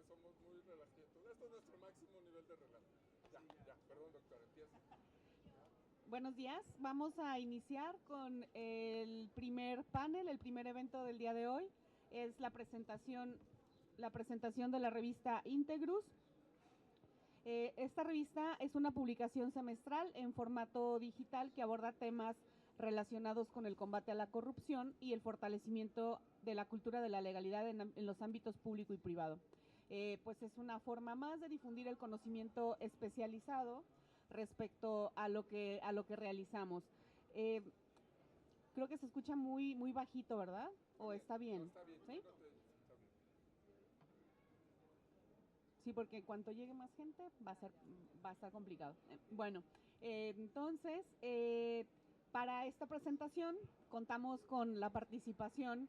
somos muy relajados. Esto es nuestro máximo nivel de relajo. Ya, perdón, doctora, empieza. Buenos días, vamos a iniciar con el primer panel, el primer evento del día de hoy. Es la presentación de la revista Integrus. Esta revista es una publicación semestral en formato digital que aborda temas relacionados con el combate a la corrupción y el fortalecimiento de la cultura de la legalidad en los ámbitos público y privado. Pues es una forma más de difundir el conocimiento especializado respecto a lo que realizamos. Creo que se escucha muy bajito, ¿verdad? ¿O está bien? No, está bien. ¿Sí? Está bien. Sí, porque en cuanto llegue más gente va a estar complicado. Bueno, entonces, para esta presentación contamos con la participación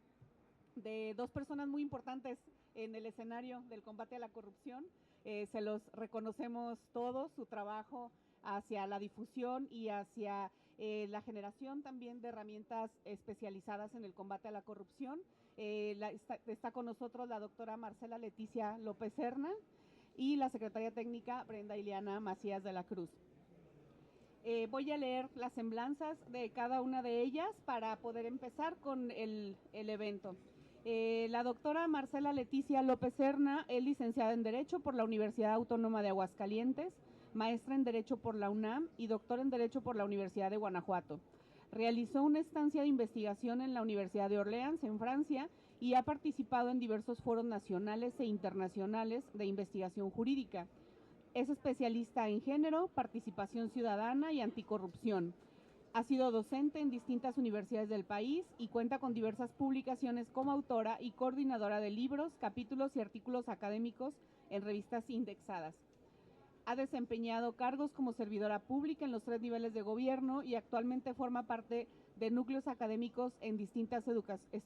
de dos personas muy importantes en el escenario del combate a la corrupción. Se los reconocemos todos, su trabajo hacia la difusión y hacia la generación también de herramientas especializadas en el combate a la corrupción. Está con nosotros la doctora Marcela Leticia López Serna y la secretaria técnica Brenda Ileana Macías de la Cruz. Voy a leer las semblanzas de cada una de ellas para poder empezar con el evento. La doctora Marcela Leticia López Serna es licenciada en Derecho por la Universidad Autónoma de Aguascalientes, maestra en Derecho por la UNAM y doctora en Derecho por la Universidad de Guanajuato. Realizó una estancia de investigación en la Universidad de Orleans, en Francia, y ha participado en diversos foros nacionales e internacionales de investigación jurídica. Es especialista en género, participación ciudadana y anticorrupción. Ha sido docente en distintas universidades del país y cuenta con diversas publicaciones como autora y coordinadora de libros, capítulos y artículos académicos en revistas indexadas. Ha desempeñado cargos como servidora pública en los 3 niveles de gobierno y actualmente forma parte de núcleos académicos en distintas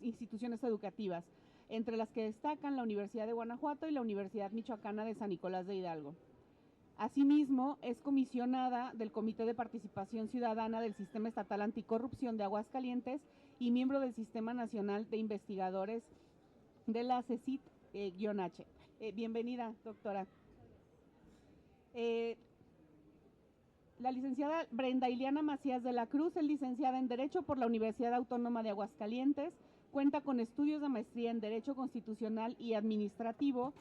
instituciones educativas, entre las que destacan la Universidad de Guanajuato y la Universidad Michoacana de San Nicolás de Hidalgo. Asimismo, es comisionada del Comité de Participación Ciudadana del Sistema Estatal Anticorrupción de Aguascalientes y miembro del Sistema Nacional de Investigadores de la CECIT-H. Bienvenida, doctora. La licenciada Brenda Ileana Macías de la Cruz es licenciada en Derecho por la Universidad Autónoma de Aguascalientes, cuenta con estudios de maestría en Derecho Constitucional y Administrativo,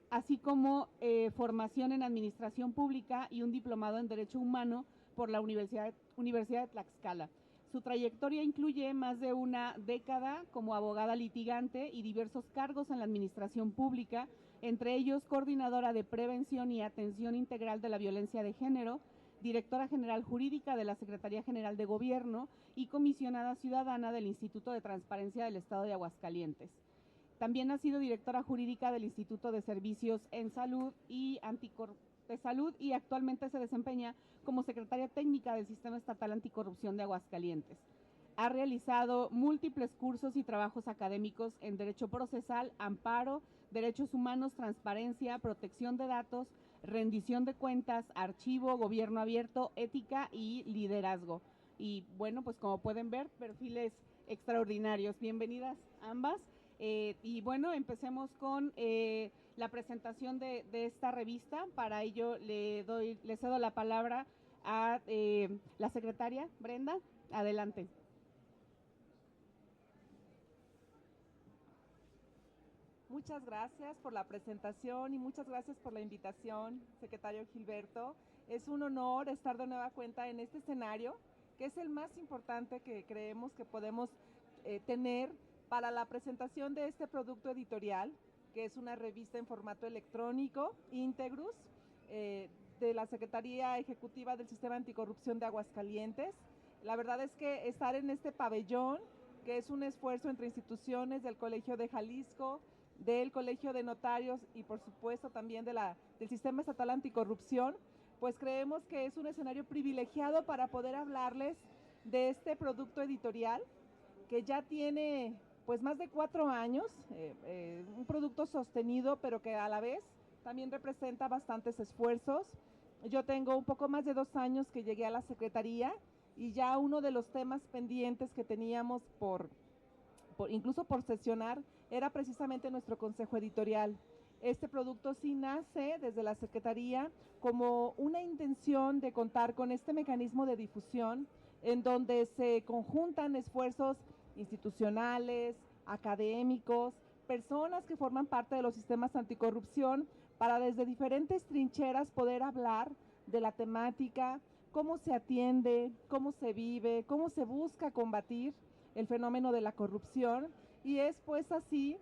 así como formación en Administración Pública y un diplomado en Derecho Humano por la Universidad de Tlaxcala. Su trayectoria incluye más de una década como abogada litigante y diversos cargos en la administración pública, entre ellos coordinadora de prevención y atención integral de la violencia de género, directora general jurídica de la Secretaría General de Gobierno y comisionada ciudadana del Instituto de Transparencia del Estado de Aguascalientes. También ha sido directora jurídica del Instituto de Servicios en Salud y actualmente se desempeña como secretaria técnica del Sistema Estatal Anticorrupción de Aguascalientes. Ha realizado múltiples cursos y trabajos académicos en Derecho Procesal, Amparo, Derechos Humanos, Transparencia, Protección de Datos, Rendición de Cuentas, Archivo, Gobierno Abierto, Ética y Liderazgo. Y bueno, pues como pueden ver, perfiles extraordinarios. Bienvenidas ambas. Y bueno, empecemos con la presentación de esta revista. Para ello le cedo la palabra a la secretaria Brenda. Adelante. Muchas gracias por la presentación y muchas gracias por la invitación, secretario Gilberto. Es un honor estar de nueva cuenta en este escenario, que es el más importante que creemos que podemos tener para la presentación de este producto editorial, que es una revista en formato electrónico, Integrus, de la Secretaría Ejecutiva del Sistema Anticorrupción de Aguascalientes. La verdad es que estar en este pabellón, que es un esfuerzo entre instituciones del Colegio de Jalisco, del Colegio de Notarios y por supuesto también del Sistema Estatal Anticorrupción, pues creemos que es un escenario privilegiado para poder hablarles de este producto editorial que ya tiene pues más de 4 años, un producto sostenido pero que a la vez también representa bastantes esfuerzos. Yo tengo un poco más de 2 años que llegué a la Secretaría y ya uno de los temas pendientes que teníamos incluso por sesionar, era precisamente nuestro consejo editorial. Este producto sí nace desde la Secretaría como una intención de contar con este mecanismo de difusión en donde se conjuntan esfuerzos institucionales, académicos, personas que forman parte de los sistemas anticorrupción para desde diferentes trincheras poder hablar de la temática, cómo se atiende, cómo se vive, cómo se busca combatir el fenómeno de la corrupción. Y es pues así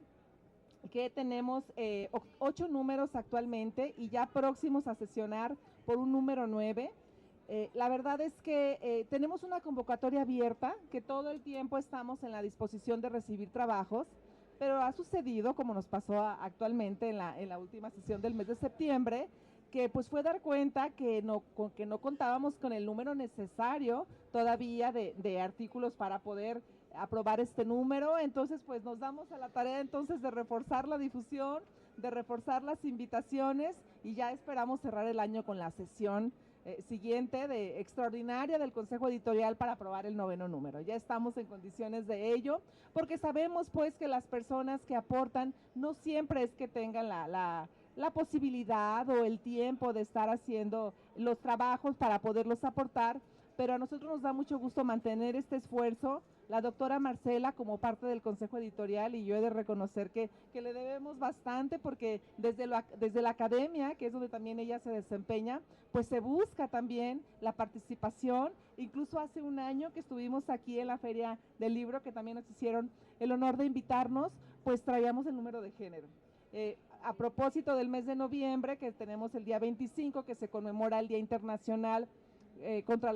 que tenemos 8 números actualmente y ya próximos a sesionar por un número 9. La verdad es que tenemos una convocatoria abierta, que todo el tiempo estamos en la disposición de recibir trabajos, pero ha sucedido, como nos pasó actualmente en la última sesión del mes de septiembre, que pues fue dar cuenta que no contábamos con el número necesario todavía de artículos para poder aprobar este número. Entonces pues nos damos a la tarea entonces de reforzar la difusión, de reforzar las invitaciones y ya esperamos cerrar el año con la sesión siguiente de extraordinaria del Consejo Editorial para aprobar el 9º número. Ya estamos en condiciones de ello, porque sabemos pues que las personas que aportan no siempre es que tengan la posibilidad o el tiempo de estar haciendo los trabajos para poderlos aportar, pero a nosotros nos da mucho gusto mantener este esfuerzo. La doctora Marcela como parte del Consejo Editorial y yo he de reconocer que le debemos bastante porque desde la academia, que es donde también ella se desempeña, pues se busca también la participación. Incluso hace un año que estuvimos aquí en la Feria del Libro, que también nos hicieron el honor de invitarnos, pues traíamos el número de género. A propósito del mes de noviembre, que tenemos el día 25, que se conmemora el Día Internacional contra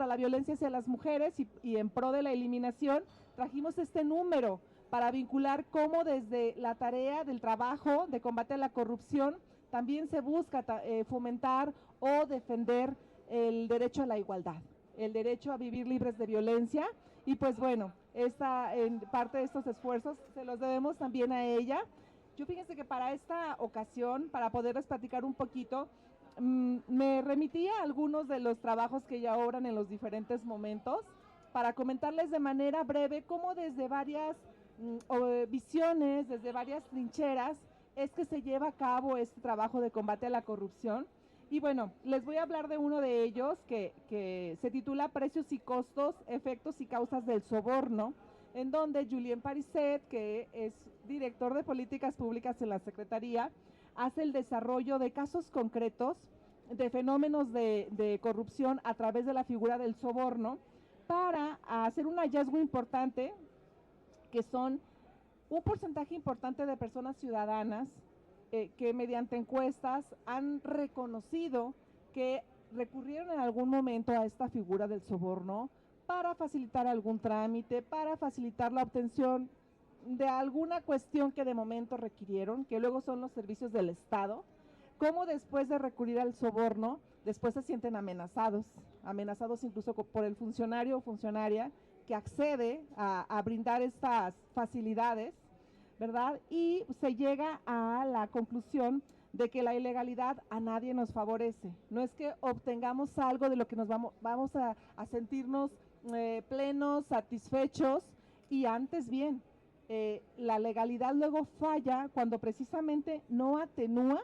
la violencia hacia las mujeres y en pro de la eliminación, trajimos este número para vincular cómo desde la tarea del trabajo de combate a la corrupción también se busca fomentar o defender el derecho a la igualdad, el derecho a vivir libres de violencia. Y pues bueno, en parte de estos esfuerzos se los debemos también a ella. Yo fíjense que para esta ocasión, para poderles platicar un poquito, me remití a algunos de los trabajos que ya obran en los diferentes momentos para comentarles de manera breve cómo desde varias visiones, desde varias trincheras, es que se lleva a cabo este trabajo de combate a la corrupción. Y bueno, les voy a hablar de uno de ellos que se titula Precios y costos, efectos y causas del soborno, en donde Julien Pariset, que es director de políticas públicas en la Secretaría, hace el desarrollo de casos concretos de fenómenos de corrupción a través de la figura del soborno para hacer un hallazgo importante, que son un porcentaje importante de personas ciudadanas que mediante encuestas han reconocido que recurrieron en algún momento a esta figura del soborno para facilitar algún trámite, para facilitar la obtención de alguna cuestión que de momento requirieron, que luego son los servicios del Estado, cómo después de recurrir al soborno, después se sienten amenazados incluso por el funcionario o funcionaria que accede a brindar estas facilidades, ¿verdad? Y se llega a la conclusión de que la ilegalidad a nadie nos favorece. No es que obtengamos algo de lo que nos vamos a sentirnos plenos, satisfechos, y antes bien, la legalidad luego falla cuando precisamente no atenúa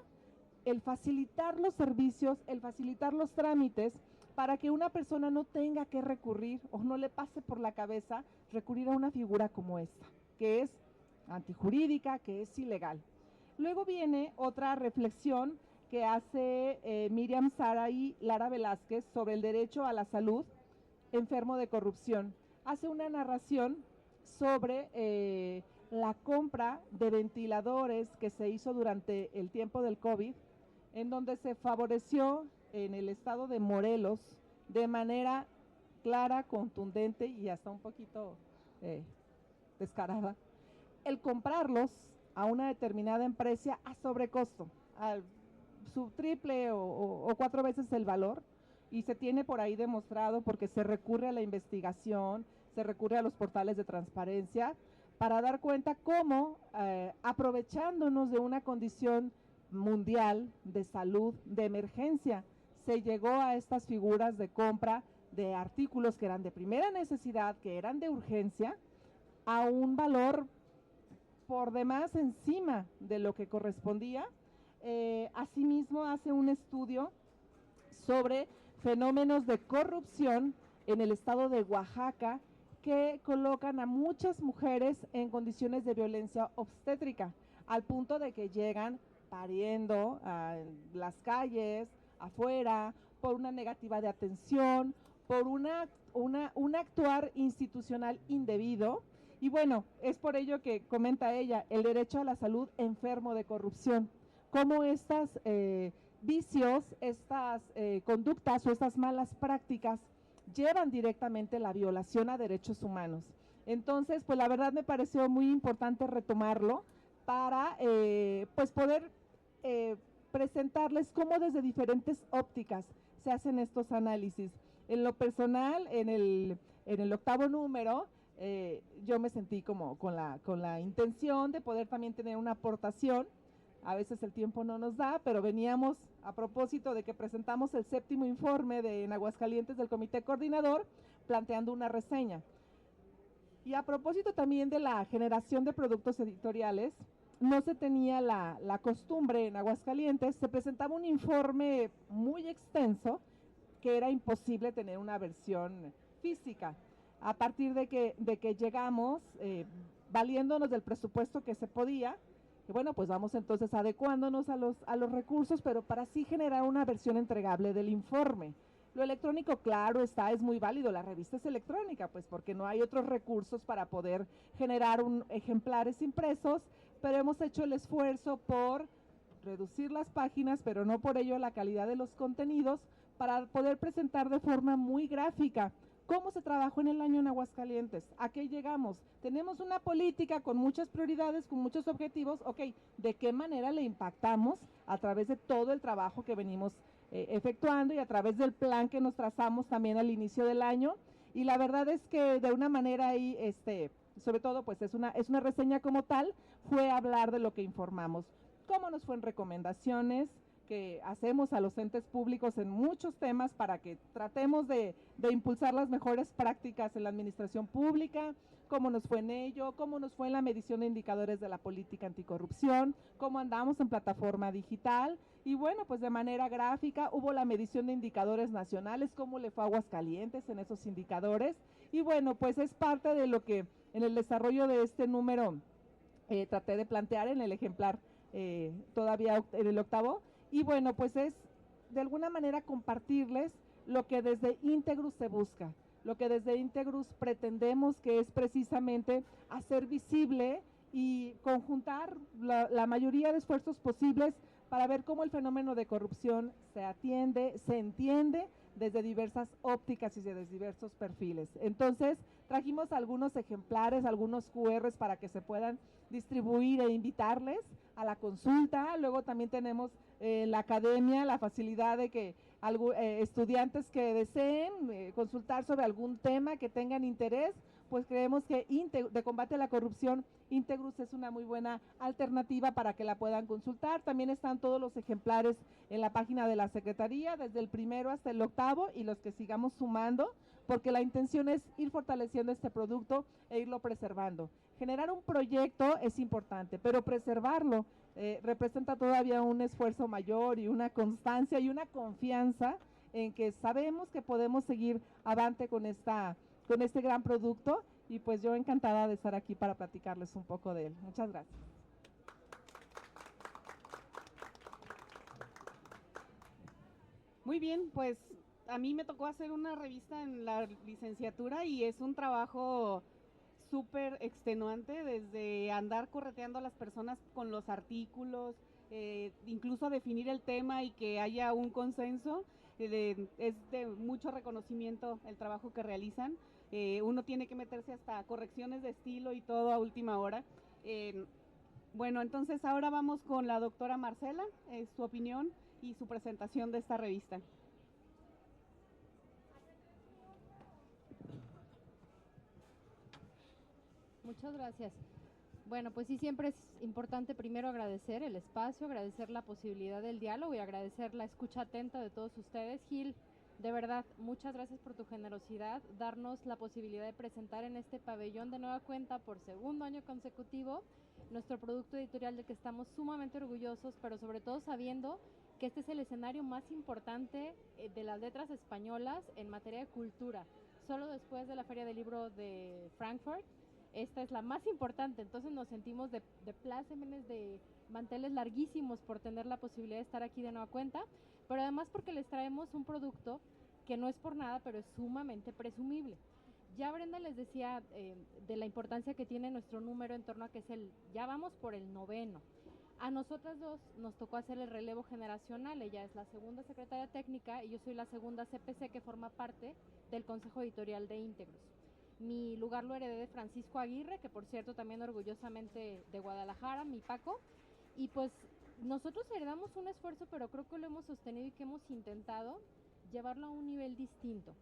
el facilitar los servicios, el facilitar los trámites para que una persona no tenga que recurrir o no le pase por la cabeza recurrir a una figura como esta, que es antijurídica, que es ilegal. Luego viene otra reflexión que hace Miriam Sara y Lara Velázquez sobre el derecho a la salud enfermo de corrupción. Hace una narración sobre la compra de ventiladores que se hizo durante el tiempo del COVID, en donde se favoreció en el estado de Morelos de manera clara, contundente y hasta un poquito descarada, el comprarlos a una determinada empresa a sobrecosto, a su triple o 4 veces el valor, y se tiene por ahí demostrado porque se recurre a la investigación, se recurre a los portales de transparencia para dar cuenta cómo aprovechándonos de una condición mundial de salud, de emergencia, se llegó a estas figuras de compra de artículos que eran de primera necesidad, que eran de urgencia, a un valor por demás encima de lo que correspondía. Asimismo, hace un estudio sobre fenómenos de corrupción en el estado de Oaxaca que colocan a muchas mujeres en condiciones de violencia obstétrica, al punto de que llegan pariendo a las calles, afuera, por una negativa de atención, por un actuar institucional indebido. Y bueno, es por ello que comenta ella, el derecho a la salud enfermo de corrupción, cómo estas vicios, estas conductas o estas malas prácticas llevan directamente la violación a derechos humanos. Entonces, pues la verdad me pareció muy importante retomarlo para pues poder presentarles cómo desde diferentes ópticas se hacen estos análisis. En lo personal, en el 8º número, yo me sentí como con la intención de poder también tener una aportación. A veces el tiempo no nos da, pero veníamos a propósito de que presentamos el 7º informe en Aguascalientes del Comité Coordinador, planteando una reseña. Y a propósito también de la generación de productos editoriales, no se tenía la costumbre en Aguascalientes, se presentaba un informe muy extenso que era imposible tener una versión física. A partir de que llegamos, valiéndonos del presupuesto que se podía, y bueno, pues vamos entonces adecuándonos a los recursos, pero para así generar una versión entregable del informe. Lo electrónico, claro está, es muy válido, la revista es electrónica, pues porque no hay otros recursos para poder generar ejemplares impresos, pero hemos hecho el esfuerzo por reducir las páginas, pero no por ello la calidad de los contenidos, para poder presentar de forma muy gráfica cómo se trabajó en el año en Aguascalientes, a qué llegamos. Tenemos una política con muchas prioridades, con muchos objetivos, ok, ¿de qué manera le impactamos a través de todo el trabajo que venimos efectuando y a través del plan que nos trazamos también al inicio del año? Y la verdad es que de una manera ahí, sobre todo pues es una reseña como tal, fue hablar de lo que informamos, cómo nos fue en recomendaciones que hacemos a los entes públicos en muchos temas para que tratemos de impulsar las mejores prácticas en la administración pública, cómo nos fue en ello, cómo nos fue en la medición de indicadores de la política anticorrupción, cómo andamos en plataforma digital y bueno, pues de manera gráfica hubo la medición de indicadores nacionales, cómo le fue a Aguascalientes en esos indicadores y bueno, pues es parte de lo que en el desarrollo de este número traté de plantear en el ejemplar todavía en el 8º. Y bueno, pues es de alguna manera compartirles lo que desde Integrus se busca, lo que desde Integrus pretendemos, que es precisamente hacer visible y conjuntar la mayoría de esfuerzos posibles para ver cómo el fenómeno de corrupción se atiende, se entiende desde diversas ópticas y desde diversos perfiles. Entonces, trajimos algunos ejemplares, algunos QRs para que se puedan distribuir e invitarles a la consulta. Luego también tenemos la academia, la facilidad de que estudiantes que deseen consultar sobre algún tema que tengan interés, pues creemos que de combate a la corrupción, Integrus es una muy buena alternativa para que la puedan consultar. También están todos los ejemplares en la página de la Secretaría, desde el 1º hasta el 8º y los que sigamos sumando, porque la intención es ir fortaleciendo este producto e irlo preservando. Generar un proyecto es importante, pero preservarlo representa todavía un esfuerzo mayor y una constancia y una confianza en que sabemos que podemos seguir avante con este gran producto y pues yo encantada de estar aquí para platicarles un poco de él. Muchas gracias. Muy bien, pues a mí me tocó hacer una revista en la licenciatura y es un trabajo súper extenuante, desde andar correteando a las personas con los artículos, incluso definir el tema y que haya un consenso. Es de mucho reconocimiento el trabajo que realizan. Uno tiene que meterse hasta correcciones de estilo y todo a última hora. Bueno, entonces ahora vamos con la doctora Marcela, su opinión y su presentación de esta revista. Muchas gracias. Bueno, pues sí, siempre es importante primero agradecer el espacio, agradecer la posibilidad del diálogo y agradecer la escucha atenta de todos ustedes. Gil, De verdad, muchas gracias por tu generosidad, darnos la posibilidad de presentar en este pabellón de nueva cuenta por segundo año consecutivo nuestro producto editorial del que estamos sumamente orgullosos, pero sobre todo sabiendo que este es el escenario más importante de las letras españolas en materia de cultura. Solo después de la Feria del Libro de Frankfurt, esta es la más importante, entonces nos sentimos de plácemes, de manteles larguísimos por tener la posibilidad de estar aquí de nueva cuenta, pero además porque les traemos un producto que no es por nada, pero es sumamente presumible. Ya Brenda les decía de la importancia que tiene nuestro número en torno a que ya vamos por el 9º. A nosotras dos nos tocó hacer el relevo generacional, ella es la segunda secretaria técnica y yo soy la segunda CPC que forma parte del Consejo Editorial de Íntegros. Mi lugar lo heredé de Francisco Aguirre, que por cierto también orgullosamente de Guadalajara, mi Paco, y pues nosotros heredamos un esfuerzo, pero creo que lo hemos sostenido y que hemos intentado llevarlo a un nivel distinto.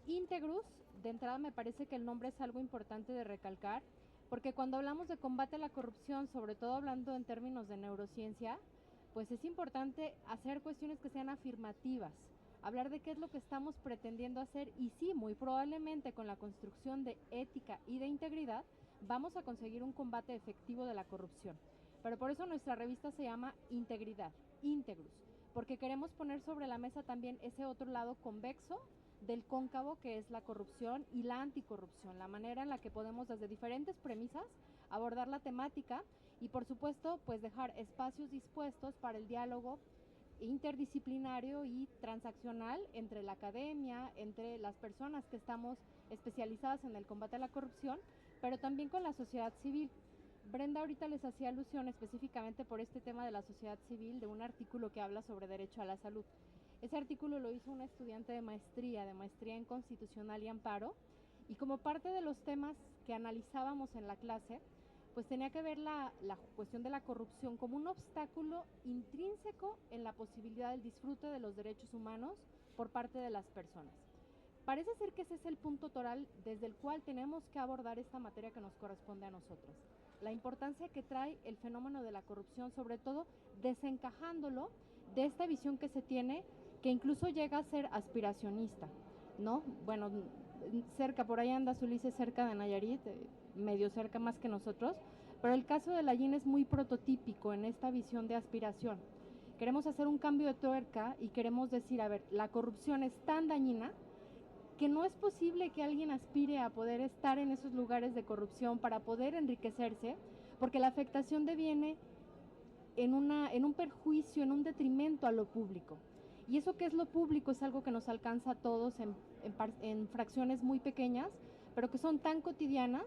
Íntegros, de entrada me parece que el nombre es algo importante de recalcar, porque cuando hablamos de combate a la corrupción, sobre todo hablando en términos de neurociencia, pues es importante hacer cuestiones que sean afirmativas, hablar de qué es lo que estamos pretendiendo hacer y sí, muy probablemente con la construcción de ética y de integridad vamos a conseguir un combate efectivo de la corrupción. Pero por eso nuestra revista se llama Integridad, Íntegros, porque queremos poner sobre la mesa también ese otro lado convexo del cóncavo que es la corrupción y la anticorrupción, la manera en la que podemos desde diferentes premisas abordar la temática y por supuesto pues dejar espacios dispuestos para el diálogo interdisciplinario y transaccional entre la academia, entre las personas que estamos especializadas en el combate a la corrupción, pero también con la sociedad civil. Brenda ahorita les hacía alusión específicamente por este tema de la sociedad civil de un artículo que habla sobre derecho a la salud. Ese artículo lo hizo una estudiante de maestría en Constitucional y Amparo, y como parte de los temas que analizábamos en la clase, pues tenía que ver la cuestión de la corrupción como un obstáculo intrínseco en la posibilidad del disfrute de los derechos humanos por parte de las personas. Parece ser que ese es el punto toral desde el cual tenemos que abordar esta materia que nos corresponde a nosotros. La importancia que trae el fenómeno de la corrupción, sobre todo desencajándolo de esta visión que se tiene, que incluso llega a ser aspiracionista, ¿no? Bueno, cerca, por ahí anda Ulises, cerca de Nayarit, medio cerca más que nosotros, pero el caso de Layín es muy prototípico en esta visión de aspiración. Queremos hacer un cambio de tuerca y queremos decir, a ver, la corrupción es tan dañina que no es posible que alguien aspire a poder estar en esos lugares de corrupción para poder enriquecerse, porque la afectación deviene en un perjuicio, en un detrimento a lo público. Y eso que es lo público es algo que nos alcanza a todos en fracciones muy pequeñas, pero que son tan cotidianas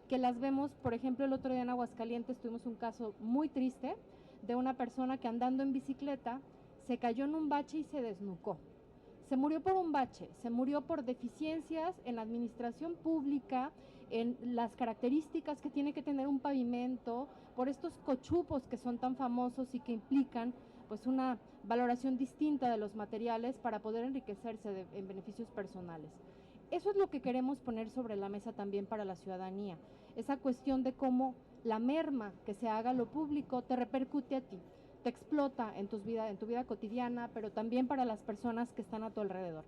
que las vemos. Por ejemplo, el otro día en Aguascalientes tuvimos un caso muy triste de una persona que andando en bicicleta se cayó en un bache y se desnucó. Se murió por un bache, se murió por deficiencias en la administración pública, en las características que tiene que tener un pavimento, por estos cochupos que son tan famosos y que implican pues una valoración distinta de los materiales para poder enriquecerse en beneficios personales. Eso es lo que queremos poner sobre la mesa también para la ciudadanía, esa cuestión de cómo la merma que se haga a lo público te repercute a ti, te explota en tu vida cotidiana, pero también para las personas que están a tu alrededor.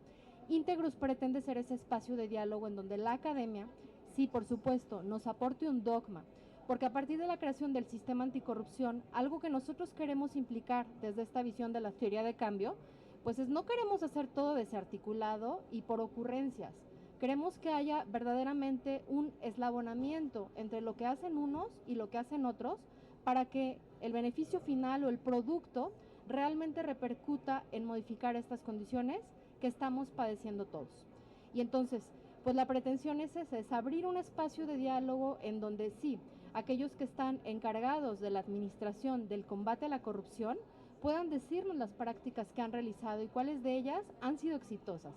Íntegros pretende ser ese espacio de diálogo en donde la academia, sí, por supuesto, nos aporte un dogma, porque a partir de la creación del sistema anticorrupción, algo que nosotros queremos implicar desde esta visión de la teoría de cambio, pues no queremos hacer todo desarticulado y por ocurrencias. Queremos que haya verdaderamente un eslabonamiento entre lo que hacen unos y lo que hacen otros, para que el beneficio final o el producto realmente repercuta en modificar estas condiciones que estamos padeciendo todos. Y entonces, pues la pretensión es esa, es abrir un espacio de diálogo en donde sí, aquellos que están encargados de la administración del combate a la corrupción puedan decirnos las prácticas que han realizado y cuáles de ellas han sido exitosas.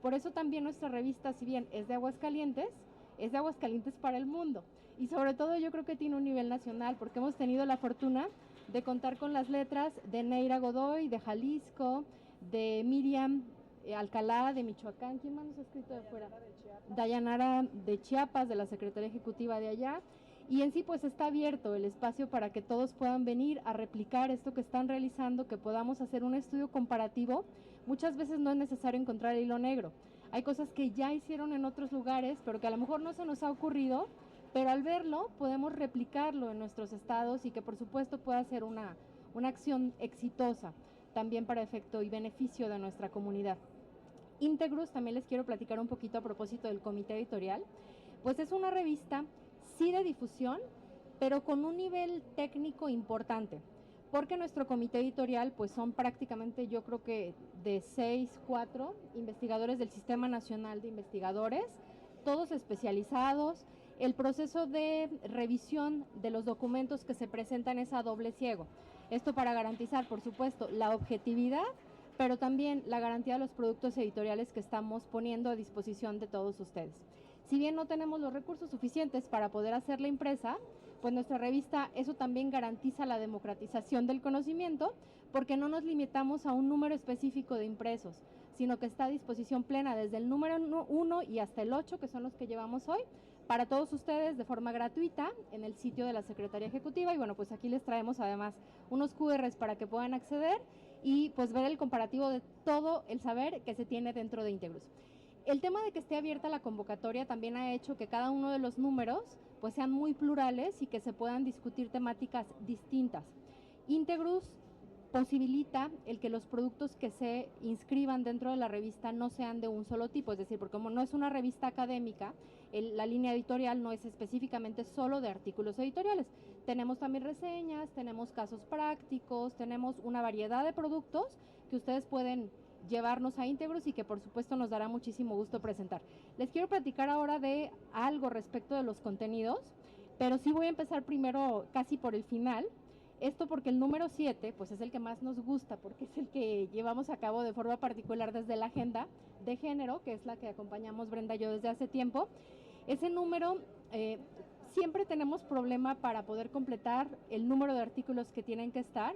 Por eso también nuestra revista, si bien es de Aguascalientes para el mundo. Y sobre todo yo creo que tiene un nivel nacional, porque hemos tenido la fortuna de contar con las letras de Neira Godoy, de Jalisco, de Miriam Alcalá, de Michoacán. ¿Quién más nos ha escrito de fuera? Dayanara de Chiapas, de la Secretaría Ejecutiva de allá. Y en sí pues está abierto el espacio para que todos puedan venir a replicar esto que están realizando, que podamos hacer un estudio comparativo, muchas veces no es necesario encontrar el hilo negro. Hay cosas que ya hicieron en otros lugares, pero que a lo mejor no se nos ha ocurrido, pero al verlo podemos replicarlo en nuestros estados y que por supuesto pueda ser una acción exitosa también para efecto y beneficio de nuestra comunidad. Integrus, también les quiero platicar un poquito a propósito del comité editorial, pues es una revista sí de difusión, pero con un nivel técnico importante, porque nuestro comité editorial pues son prácticamente, yo creo que de 4 investigadores del Sistema Nacional de Investigadores, todos especializados. El proceso de revisión de los documentos que se presentan es a doble ciego. Esto para garantizar, por supuesto, la objetividad, pero también la garantía de los productos editoriales que estamos poniendo a disposición de todos ustedes. Si bien no tenemos los recursos suficientes para poder hacerla impresa, pues nuestra revista, eso también garantiza la democratización del conocimiento, porque no nos limitamos a un número específico de impresos, sino que está a disposición plena desde el número 1 y hasta el 8, que son los que llevamos hoy, para todos ustedes de forma gratuita en el sitio de la Secretaría Ejecutiva. Y bueno, pues aquí les traemos además unos QRs para que puedan acceder y pues ver el comparativo de todo el saber que se tiene dentro de Integrus. El tema de que esté abierta la convocatoria también ha hecho que cada uno de los números pues sean muy plurales y que se puedan discutir temáticas distintas. Integrus posibilita el que los productos que se inscriban dentro de la revista no sean de un solo tipo, es decir, porque como no es una revista académica, la línea editorial no es específicamente solo de artículos editoriales. Tenemos también reseñas, tenemos casos prácticos, tenemos una variedad de productos que ustedes pueden llevarnos a Integrus y que por supuesto nos dará muchísimo gusto presentar. Les quiero platicar ahora de algo respecto de los contenidos, pero sí voy a empezar primero casi por el final. Esto porque el número 7 pues es el que más nos gusta, porque es el que llevamos a cabo de forma particular desde la agenda de género, que es la que acompañamos Brenda y yo desde hace tiempo. Ese número, siempre tenemos problema para poder completar el número de artículos que tienen que estar.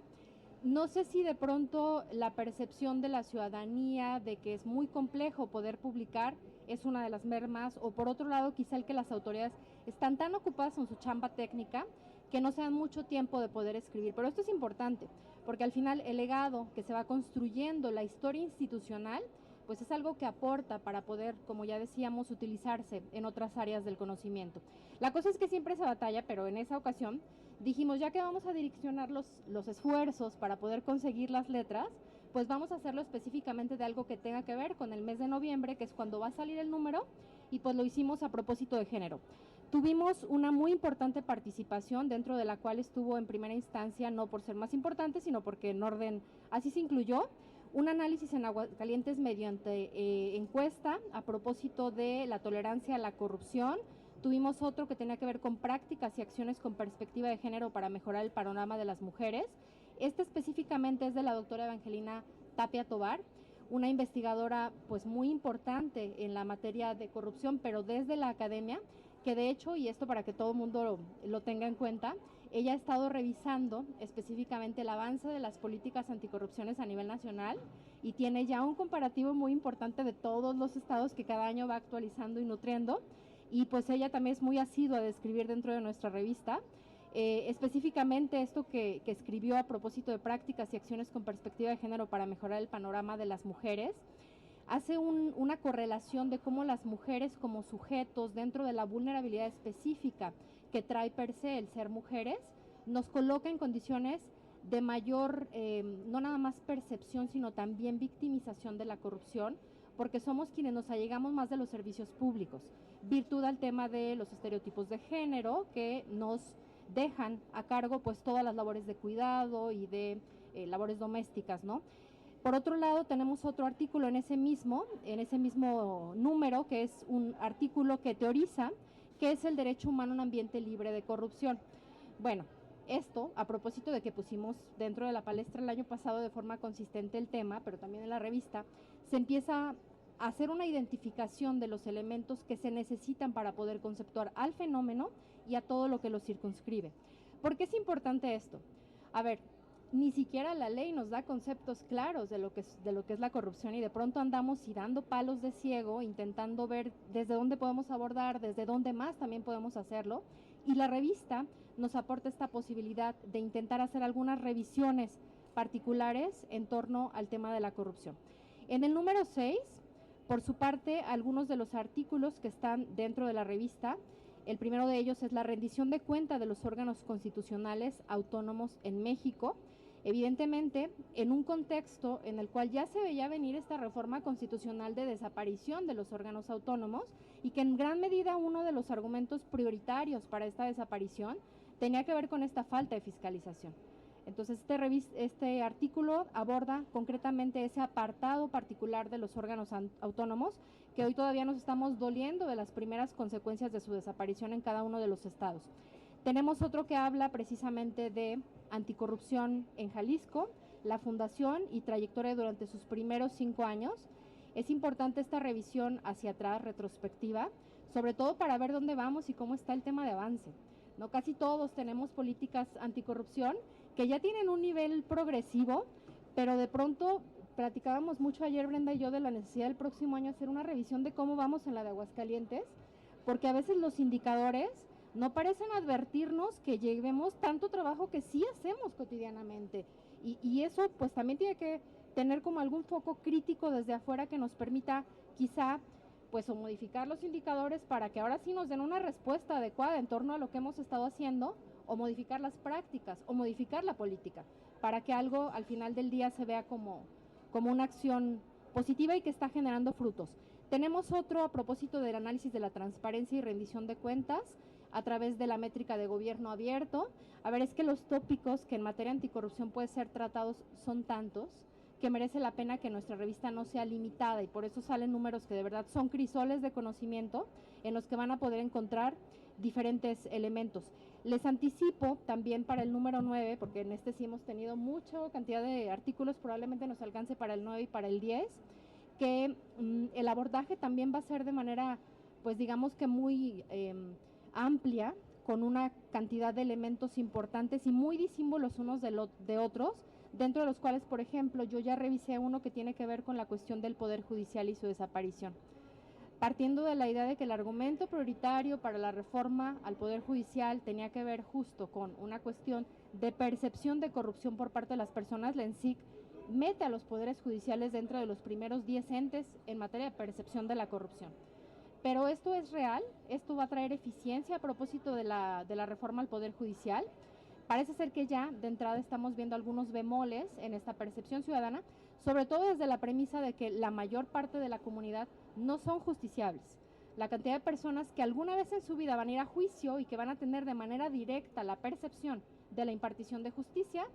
No sé si de pronto la percepción de la ciudadanía de que es muy complejo poder publicar es una de las mermas, o por otro lado quizá el que las autoridades están tan ocupadas en su chamba técnica que no se dan mucho tiempo de poder escribir. Pero esto es importante, porque al final el legado que se va construyendo, la historia institucional, pues es algo que aporta para poder, como ya decíamos, utilizarse en otras áreas del conocimiento. La cosa es que siempre se batalla, pero en esa ocasión dijimos, ya que vamos a direccionar los esfuerzos para poder conseguir las letras, pues vamos a hacerlo específicamente de algo que tenga que ver con el mes de noviembre, que es cuando va a salir el número, y pues lo hicimos a propósito de género. Tuvimos una muy importante participación, dentro de la cual estuvo en primera instancia, no por ser más importante, sino porque en orden así se incluyó, un análisis en Aguascalientes mediante encuesta a propósito de la tolerancia a la corrupción. Tuvimos otro que tenía que ver con prácticas y acciones con perspectiva de género para mejorar el panorama de las mujeres. Este específicamente es de la doctora Evangelina Tapia Tobar, una investigadora pues muy importante en la materia de corrupción, pero desde la academia, que de hecho, y esto para que todo el mundo lo tenga en cuenta, ella ha estado revisando específicamente el avance de las políticas anticorrupciones a nivel nacional y tiene ya un comparativo muy importante de todos los estados que cada año va actualizando y nutriendo, y pues ella también es muy asidua de escribir dentro de nuestra revista. Específicamente esto que escribió a propósito de prácticas y acciones con perspectiva de género para mejorar el panorama de las mujeres, hace una correlación de cómo las mujeres como sujetos dentro de la vulnerabilidad específica que trae per se el ser mujeres, nos coloca en condiciones de mayor, no nada más percepción, sino también victimización de la corrupción, porque somos quienes nos allegamos más de los servicios públicos, virtud al tema de los estereotipos de género que nos dejan a cargo pues todas las labores de cuidado y de labores domésticas, ¿no? Por otro lado, tenemos otro artículo en ese mismo número, que es un artículo que teoriza que es el derecho humano a un ambiente libre de corrupción. Bueno, esto a propósito de que pusimos dentro de la palestra el año pasado de forma consistente el tema, pero también en la revista, se empieza a hacer una identificación de los elementos que se necesitan para poder conceptuar al fenómeno y a todo lo que lo circunscribe. ¿Por qué es importante esto? A ver, ni siquiera la ley nos da conceptos claros de lo que es la corrupción, y de pronto andamos y dando palos de ciego, intentando ver desde dónde podemos abordar, desde dónde más también podemos hacerlo, y la revista nos aporta esta posibilidad de intentar hacer algunas revisiones particulares en torno al tema de la corrupción. En el número 6, por su parte, algunos de los artículos que están dentro de la revista, el primero de ellos es la rendición de cuenta de los órganos constitucionales autónomos en México, evidentemente en un contexto en el cual ya se veía venir esta reforma constitucional de desaparición de los órganos autónomos y que en gran medida uno de los argumentos prioritarios para esta desaparición tenía que ver con esta falta de fiscalización. Entonces, este artículo aborda concretamente ese apartado particular de los órganos autónomos, que hoy todavía nos estamos doliendo de las primeras consecuencias de su desaparición en cada uno de los estados. Tenemos otro que habla precisamente de anticorrupción en Jalisco, la fundación y trayectoria durante sus primeros 5 años. Es importante esta revisión hacia atrás, retrospectiva, sobre todo para ver dónde vamos y cómo está el tema de avance. ¿No? Casi todos tenemos políticas anticorrupción que ya tienen un nivel progresivo, pero de pronto platicábamos mucho ayer Brenda y yo de la necesidad del próximo año hacer una revisión de cómo vamos en la de Aguascalientes, porque a veces los indicadores no parecen advertirnos que llevemos tanto trabajo que sí hacemos cotidianamente, y eso pues también tiene que tener como algún foco crítico desde afuera que nos permita quizá pues o modificar los indicadores para que ahora sí nos den una respuesta adecuada en torno a lo que hemos estado haciendo, o modificar las prácticas, o modificar la política, para que algo al final del día se vea como una acción positiva y que está generando frutos. Tenemos otro a propósito del análisis de la transparencia y rendición de cuentas a través de la métrica de gobierno abierto. A ver, es que los tópicos que en materia anticorrupción pueden ser tratados son tantos que merece la pena que nuestra revista no sea limitada, y por eso salen números que de verdad son crisoles de conocimiento en los que van a poder encontrar diferentes elementos. Les anticipo también para el número 9, porque en este sí hemos tenido mucha cantidad de artículos, probablemente nos alcance para el 9 y para el 10, que el abordaje también va a ser de manera, pues digamos que muy amplia, con una cantidad de elementos importantes y muy disímbolos unos de otros, dentro de los cuales, por ejemplo, yo ya revisé uno que tiene que ver con la cuestión del Poder Judicial y su desaparición. Partiendo de la idea de que el argumento prioritario para la reforma al Poder Judicial tenía que ver justo con una cuestión de percepción de corrupción por parte de las personas, la ENSIC mete a los poderes judiciales dentro de los primeros 10 entes en materia de percepción de la corrupción. Pero esto es real, esto va a traer eficiencia a propósito de la reforma al Poder Judicial. Parece ser que ya de entrada estamos viendo algunos bemoles en esta percepción ciudadana, sobre todo desde la premisa de que la mayor parte de la comunidad no son justiciables. La cantidad de personas que alguna vez en su vida van a ir a juicio y que van a tener de manera directa la percepción de la impartición de justicia,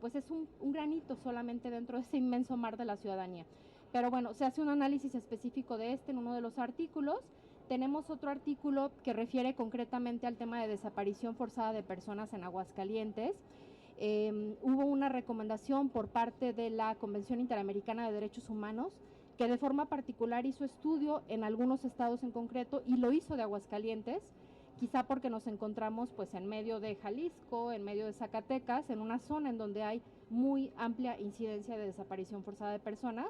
pues es un granito solamente dentro de ese inmenso mar de la ciudadanía. Pero bueno, se hace un análisis específico de en uno de los artículos. Tenemos otro artículo que refiere concretamente al tema de desaparición forzada de personas en Aguascalientes. Hubo una recomendación por parte de la Convención Interamericana de Derechos Humanos, que de forma particular hizo estudio en algunos estados en concreto y lo hizo de Aguascalientes, quizá porque nos encontramos pues en medio de Jalisco, en medio de Zacatecas, en una zona en donde hay muy amplia incidencia de desaparición forzada de personas,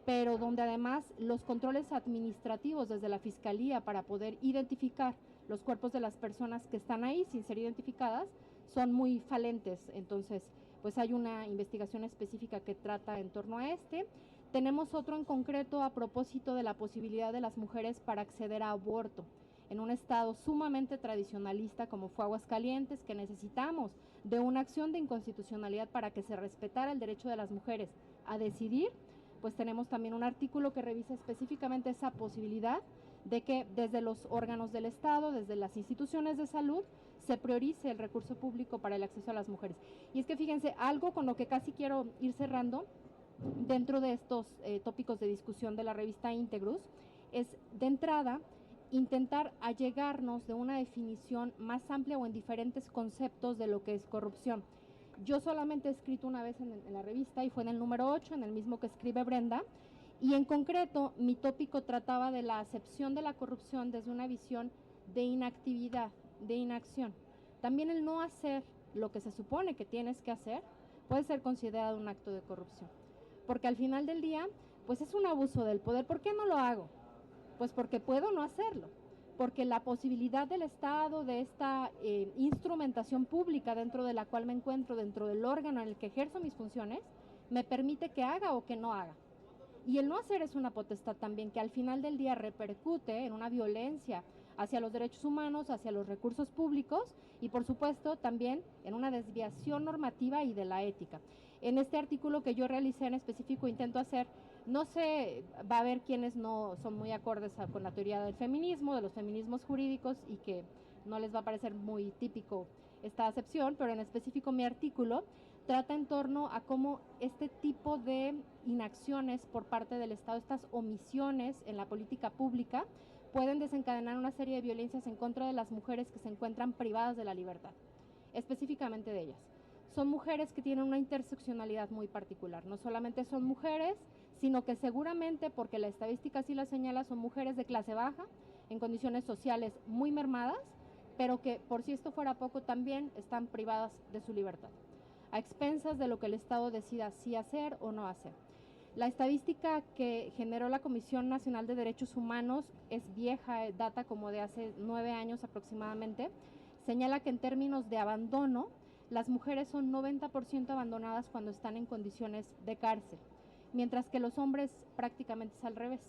pero donde además los controles administrativos desde la Fiscalía para poder identificar los cuerpos de las personas que están ahí sin ser identificadas son muy falentes. Entonces, pues hay una investigación específica que trata en torno a Tenemos otro en concreto a propósito de la posibilidad de las mujeres para acceder a aborto en un estado sumamente tradicionalista como fue Aguascalientes, que necesitamos de una acción de inconstitucionalidad para que se respetara el derecho de las mujeres a decidir. Pues tenemos también un artículo que revisa específicamente esa posibilidad de que desde los órganos del Estado, desde las instituciones de salud, se priorice el recurso público para el acceso a las mujeres. Y es que fíjense, algo con lo que casi quiero ir cerrando dentro de estos tópicos de discusión de la revista Íntegros, es de entrada intentar allegarnos de una definición más amplia o en diferentes conceptos de lo que es corrupción. Yo solamente he escrito una vez en la revista y fue en el número 8, en el mismo que escribe Brenda, y en concreto mi tópico trataba de la acepción de la corrupción desde una visión de inactividad, de inacción. También el no hacer lo que se supone que tienes que hacer puede ser considerado un acto de corrupción, porque al final del día pues es un abuso del poder. ¿Por qué no lo hago? Pues porque puedo no hacerlo, porque la posibilidad del Estado, de esta instrumentación pública dentro de la cual me encuentro, dentro del órgano en el que ejerzo mis funciones, me permite que haga o que no haga. Y el no hacer es una potestad también que al final del día repercute en una violencia hacia los derechos humanos, hacia los recursos públicos y por supuesto también en una desviación normativa y de la ética. En este artículo que yo realicé en específico intento hacer, no sé, va a haber quienes no son muy acordes con la teoría del feminismo, de los feminismos jurídicos y que no les va a parecer muy típico esta acepción, pero en específico mi artículo trata en torno a cómo este tipo de inacciones por parte del Estado, estas omisiones en la política pública, pueden desencadenar una serie de violencias en contra de las mujeres que se encuentran privadas de la libertad, específicamente de ellas. Son mujeres que tienen una interseccionalidad muy particular, no solamente son mujeres, sino que seguramente, porque la estadística así la señala, son mujeres de clase baja, en condiciones sociales muy mermadas, pero que por si esto fuera poco también están privadas de su libertad, a expensas de lo que el Estado decida si hacer o no hacer. La estadística que generó la Comisión Nacional de Derechos Humanos es vieja, data como de hace 9 años aproximadamente, señala que en términos de abandono, las mujeres son 90% abandonadas cuando están en condiciones de cárcel, mientras que los hombres prácticamente es al revés.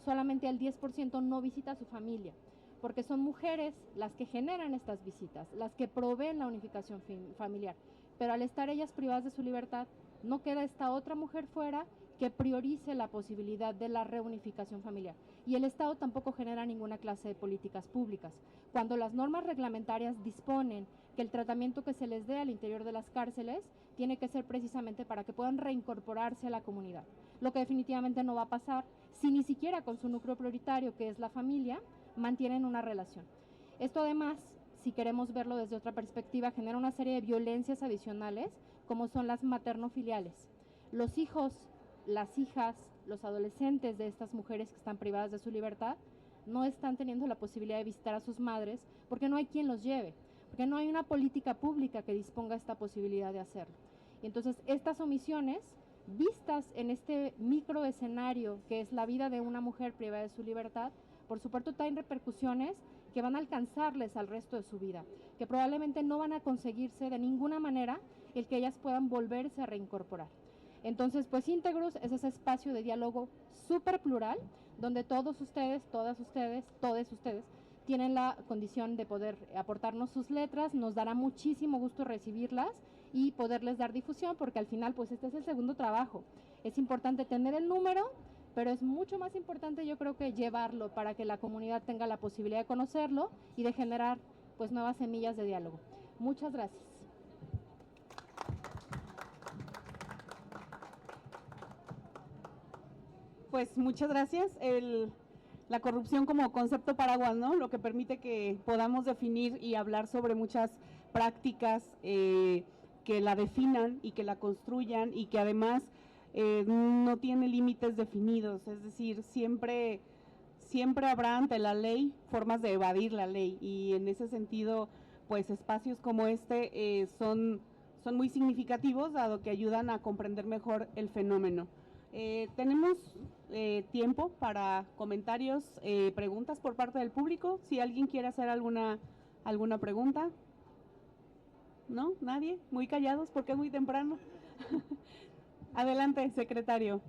Solamente el 10% no visita a su familia, porque son mujeres las que generan estas visitas, las que proveen la unificación familiar. Pero al estar ellas privadas de su libertad, no queda esta otra mujer fuera que priorice la posibilidad de la reunificación familiar. Y el Estado tampoco genera ninguna clase de políticas públicas. Cuando las normas reglamentarias disponen que el tratamiento que se les dé al interior de las cárceles tiene que ser precisamente para que puedan reincorporarse a la comunidad, lo que definitivamente no va a pasar si ni siquiera con su núcleo prioritario, que es la familia, mantienen una relación. Esto además, si queremos verlo desde otra perspectiva, genera una serie de violencias adicionales, como son las materno-filiales. Los hijos, las hijas, los adolescentes de estas mujeres que están privadas de su libertad no están teniendo la posibilidad de visitar a sus madres porque no hay quien los lleve, porque no hay una política pública que disponga esta posibilidad de hacerlo. Y entonces estas omisiones, vistas en este microescenario que es la vida de una mujer privada de su libertad, por supuesto traen repercusiones que van a alcanzarles al resto de su vida, que probablemente no van a conseguirse de ninguna manera el que ellas puedan volverse a reincorporar. Entonces, pues Íntegros es ese espacio de diálogo súper plural, donde todos ustedes, todas ustedes, todos ustedes, tienen la condición de poder aportarnos sus letras. Nos dará muchísimo gusto recibirlas y poderles dar difusión, porque al final, pues este es el segundo trabajo. Es importante tener el número, pero es mucho más importante, yo creo, que llevarlo para que la comunidad tenga la posibilidad de conocerlo y de generar, pues, nuevas semillas de diálogo. Muchas gracias. Pues muchas gracias. La corrupción como concepto paraguas, ¿no? Lo que permite que podamos definir y hablar sobre muchas prácticas que la definan y que la construyan y que además no tiene límites definidos. Es decir, siempre habrá ante la ley formas de evadir la ley, y en ese sentido, pues espacios como este son muy significativos, dado que ayudan a comprender mejor el fenómeno. Tenemos tiempo para comentarios, preguntas por parte del público. Si alguien quiere hacer alguna pregunta. ¿No? ¿Nadie? Muy callados porque es muy temprano. Adelante, secretario.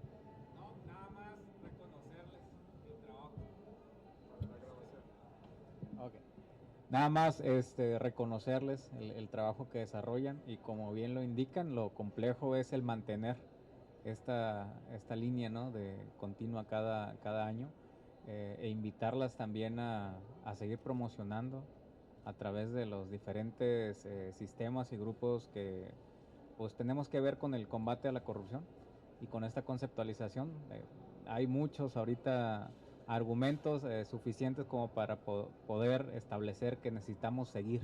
No, nada más reconocerles el trabajo. Okay. Nada más reconocerles el trabajo que desarrollan, y como bien lo indican, lo complejo es el mantener esta línea, ¿no?, de continua cada año, e invitarlas también a seguir promocionando a través de los diferentes sistemas y grupos que pues tenemos que ver con el combate a la corrupción y con esta conceptualización. Hay muchos ahorita argumentos suficientes como para poder establecer que necesitamos seguir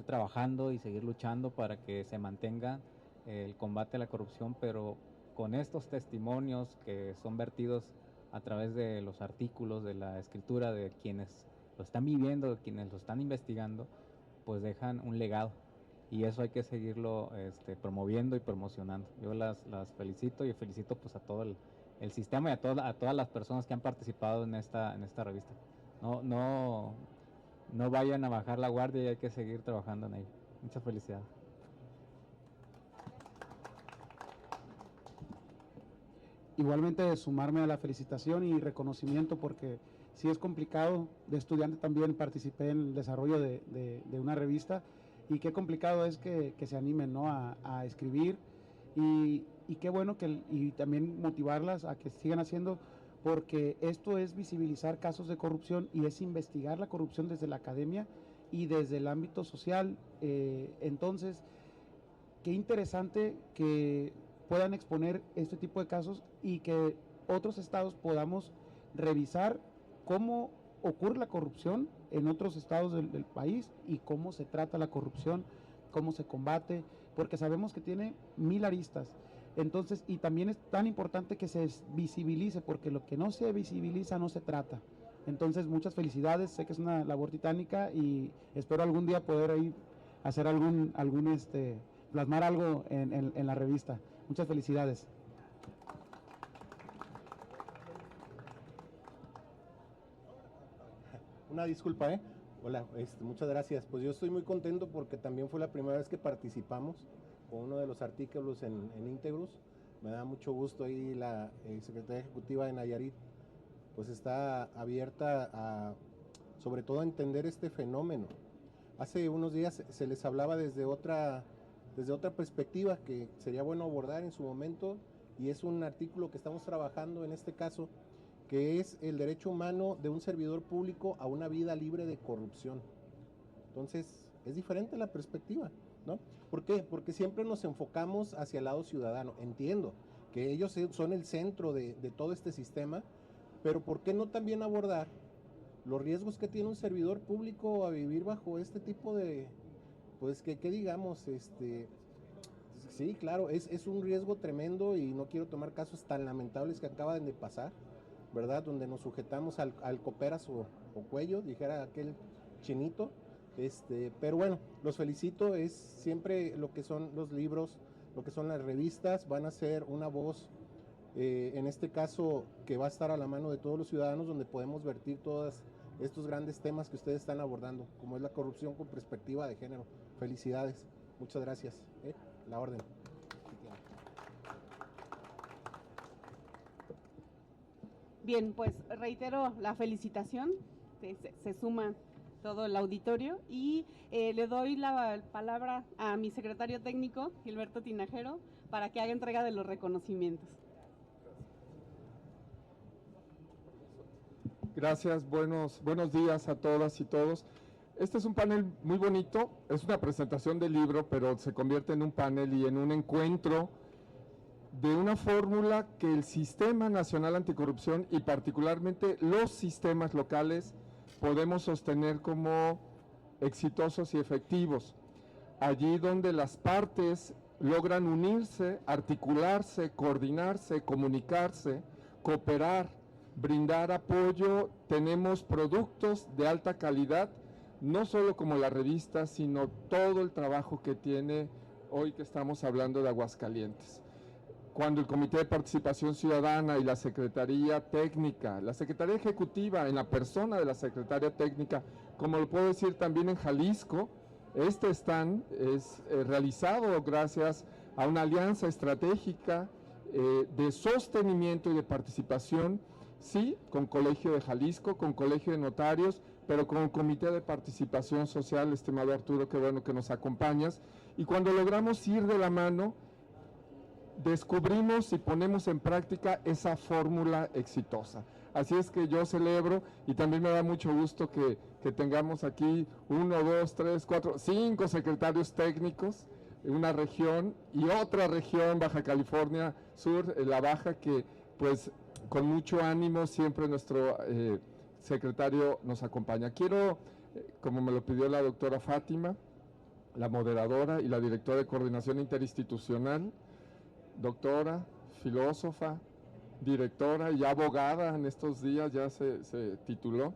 trabajando y seguir luchando para que se mantenga el combate a la corrupción, pero con estos testimonios que son vertidos a través de los artículos, de la escritura de quienes lo están viviendo, de quienes lo están investigando, pues dejan un legado, y eso hay que seguirlo promoviendo y promocionando. Yo las felicito, y felicito pues a todo el sistema y a todas las personas que han participado en esta revista. No vayan a bajar la guardia, y hay que seguir trabajando en ello. Muchas felicidades. igualmente de sumarme a la felicitación y reconocimiento, porque sí es complicado. De estudiante también participé en el desarrollo de una revista, y qué complicado es que se animen, ¿no?, a escribir, y qué bueno y también motivarlas a que sigan haciendo, porque esto es visibilizar casos de corrupción y es investigar la corrupción desde la academia y desde el ámbito social. Entonces, qué interesante que puedan exponer este tipo de casos y que otros estados podamos revisar cómo ocurre la corrupción en otros estados del país y cómo se trata la corrupción, cómo se combate, porque sabemos que tiene 1000 aristas. Entonces, y también es tan importante que se visibilice, porque lo que no se visibiliza no se trata. Entonces, muchas felicidades, sé que es una labor titánica y espero algún día poder ahí hacer plasmar algo en la revista. Muchas felicidades. Una disculpa, ¿eh? Hola, muchas gracias. Pues yo estoy muy contento porque también fue la primera vez que participamos con uno de los artículos en Íntegros. Me da mucho gusto ahí la Secretaría Ejecutiva de Nayarit, pues está abierta a, sobre todo, a entender este fenómeno. Hace unos días se les hablaba desde otra perspectiva que sería bueno abordar en su momento, y es un artículo que estamos trabajando en este caso, que es el derecho humano de un servidor público a una vida libre de corrupción. Entonces, es diferente la perspectiva, ¿no? ¿Por qué? Porque siempre nos enfocamos hacia el lado ciudadano. Entiendo que ellos son el centro de todo este sistema, pero ¿por qué no también abordar los riesgos que tiene un servidor público a vivir bajo este tipo de, pues, que digamos, sí, claro, es un riesgo tremendo, y no quiero tomar casos tan lamentables que acaban de pasar, ¿verdad? Donde nos sujetamos al coperas o cuello, dijera aquel chinito. Pero bueno, los felicito. Es siempre lo que son los libros, lo que son las revistas, van a ser una voz, en este caso, que va a estar a la mano de todos los ciudadanos, donde podemos vertir todos estos grandes temas que ustedes están abordando, como es la corrupción con perspectiva de género. Felicidades, muchas gracias. La orden. Bien, pues reitero la felicitación, se suma todo el auditorio, y le doy la palabra a mi secretario técnico, Gilberto Tinajero, para que haga entrega de los reconocimientos. Gracias, buenos días a todas y todos. Este es un panel muy bonito, es una presentación del libro, pero se convierte en un panel y en un encuentro de una fórmula que el Sistema Nacional Anticorrupción y particularmente los sistemas locales podemos sostener como exitosos y efectivos. Allí donde las partes logran unirse, articularse, coordinarse, comunicarse, cooperar, brindar apoyo, tenemos productos de alta calidad, no solo como la revista, sino todo el trabajo que tiene hoy que estamos hablando de Aguascalientes. Cuando el Comité de Participación Ciudadana y la Secretaría Técnica, la Secretaría Ejecutiva en la persona de la Secretaría Técnica, como lo puedo decir también en Jalisco, este stand es realizado gracias a una alianza estratégica de sostenimiento y de participación, sí, con Colegio de Jalisco, con Colegio de Notarios, pero con el Comité de Participación Social, estimado Arturo, qué bueno que nos acompañas, y cuando logramos ir de la mano, descubrimos y ponemos en práctica esa fórmula exitosa. Así es que yo celebro, y también me da mucho gusto que tengamos aquí 1, 2, 3, 4, 5 secretarios técnicos, una región y otra región, Baja California Sur, la Baja, que pues con mucho ánimo siempre nuestro secretario nos acompaña. Quiero, como me lo pidió la doctora Fátima, la moderadora y la directora de Coordinación Interinstitucional, doctora, filósofa, directora y abogada en estos días, ya se tituló.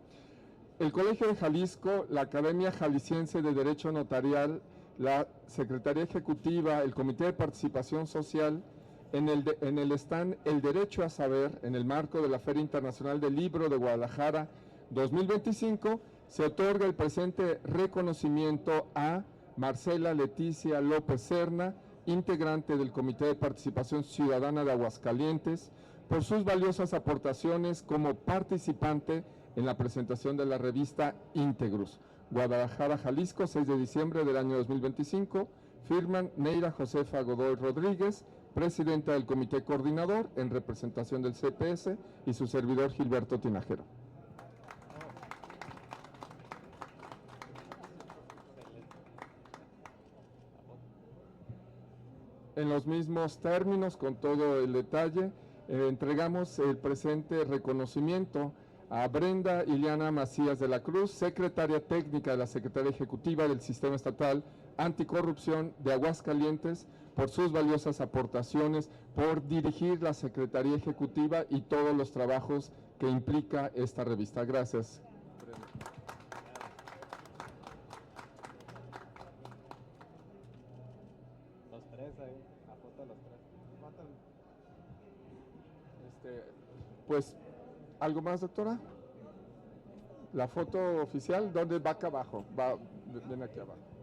El Colegio de Jalisco, la Academia Jalisciense de Derecho Notarial, la Secretaría Ejecutiva, el Comité de Participación Social, en el stand El Derecho a Saber, en el marco de la Feria Internacional del Libro de Guadalajara 2025, se otorga el presente reconocimiento a Marcela Leticia López Serna, integrante del Comité de Participación Ciudadana de Aguascalientes, por sus valiosas aportaciones como participante en la presentación de la revista Íntegros. Guadalajara, Jalisco, 6 de diciembre del año 2025. Firman Neira Josefa Godoy Rodríguez, presidenta del Comité Coordinador, en representación del CPS, y su servidor Gilberto Tinajero. En los mismos términos, con todo el detalle, entregamos el presente reconocimiento a Brenda Iliana Macías de la Cruz, secretaria técnica de la Secretaría Ejecutiva del Sistema Estatal Anticorrupción de Aguascalientes, por sus valiosas aportaciones, por dirigir la Secretaría Ejecutiva y todos los trabajos que implica esta revista. Gracias. Los tres ahí, la foto de los tres. Pues, ¿algo más, doctora? La foto oficial, ¿dónde va? Acá abajo, ven aquí abajo.